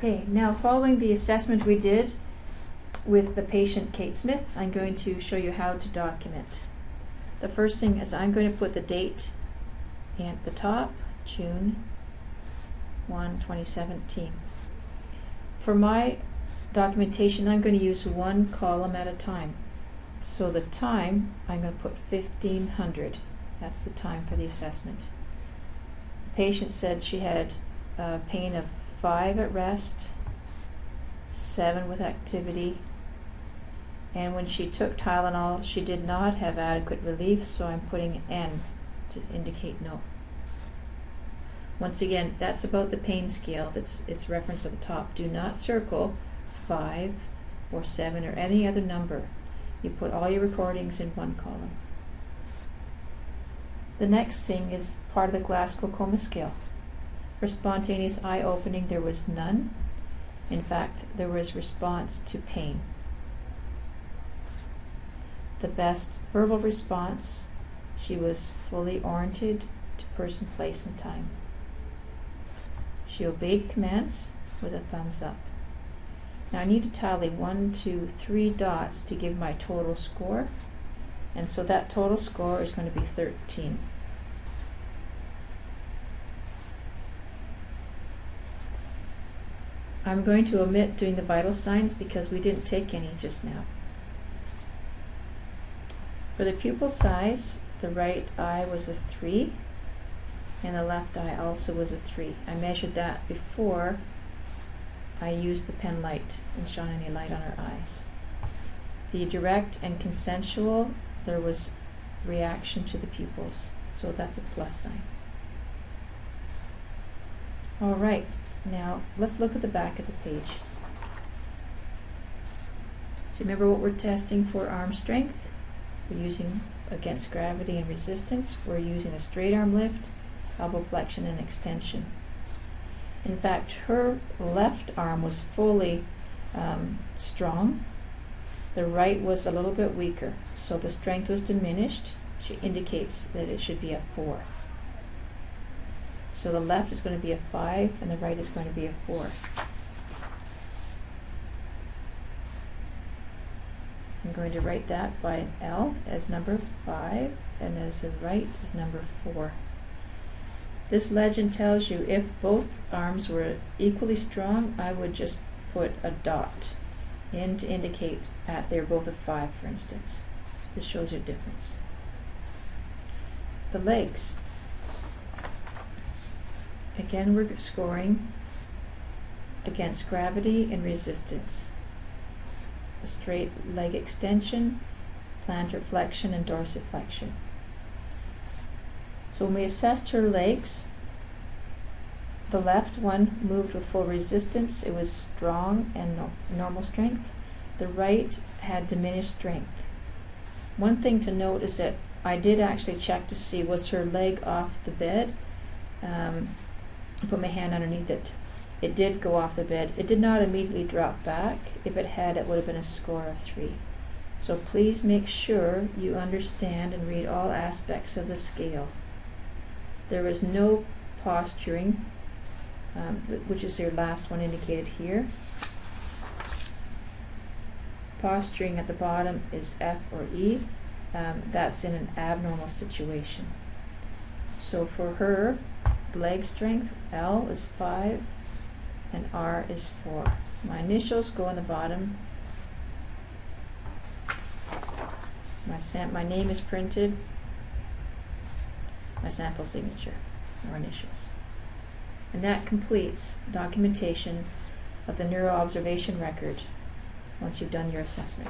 Okay, now following the assessment we did with the patient Kate Smith, I'm going to show you how to document. The first thing is I'm going to put the date at the top, June 1, 2017. For my documentation, I'm going to use one column at a time. So the time, I'm going to put 1500. That's the time for the assessment. The patient said she had pain of 5 at rest, 7 with activity, and when she took Tylenol, she did not have adequate relief, so I'm putting an N to indicate no. Once again, that's about the pain scale. It's referenced at the top. Do not circle 5 or 7 or any other number. You put all your recordings in one column. The next thing is part of the Glasgow Coma scale. For spontaneous eye opening, there was none. In fact, there was response to pain. The best verbal response, she was fully oriented to person, place, and time. She obeyed commands with a thumbs up. Now I need to tally 1, 2, 3 dots to give my total score, and so that total score is going to be 13. I'm going to omit doing the vital signs because we didn't take any just now. For the pupil size, the right eye was a 3 and the left eye also was a 3. I measured that before I used the pen light and shone any light on her eyes. The direct and consensual, there was reaction to the pupils, so that's a plus sign. Alright, now let's look at the back of the page. Do you remember what we're testing for arm strength? We're using against gravity and resistance. We're using a straight arm lift, elbow flexion, and extension. In fact, her left arm was fully strong. The right was a little bit weaker, so the strength was diminished. She indicates that it should be a 4. So the left is going to be a 5 and the right is going to be a 4. I'm going to write that by an L as number 5 and as the right is number 4. This legend tells you if both arms were equally strong, I would just put a dot in to indicate that they're both a 5, for instance. This shows you a difference. The legs. Again, we're scoring against gravity and resistance. A straight leg extension, plantar flexion, and dorsiflexion. So when we assessed her legs, the left one moved with full resistance. It was strong and normal strength. The right had diminished strength. One thing to note is that I did actually check to see was her leg off the bed. I put my hand underneath it. It did go off the bed. It did not immediately drop back. If it had, it would have been a score of 3. So please make sure you understand and read all aspects of the scale. There was no posturing, which is your last one indicated here. Posturing at the bottom is F or E. That's in an abnormal situation. So for her, leg strength, L is 5 and R is 4. My initials go on the bottom. My name is printed. My sample signature, or initials. And that completes documentation of the Neuro Observation Record once you've done your assessment.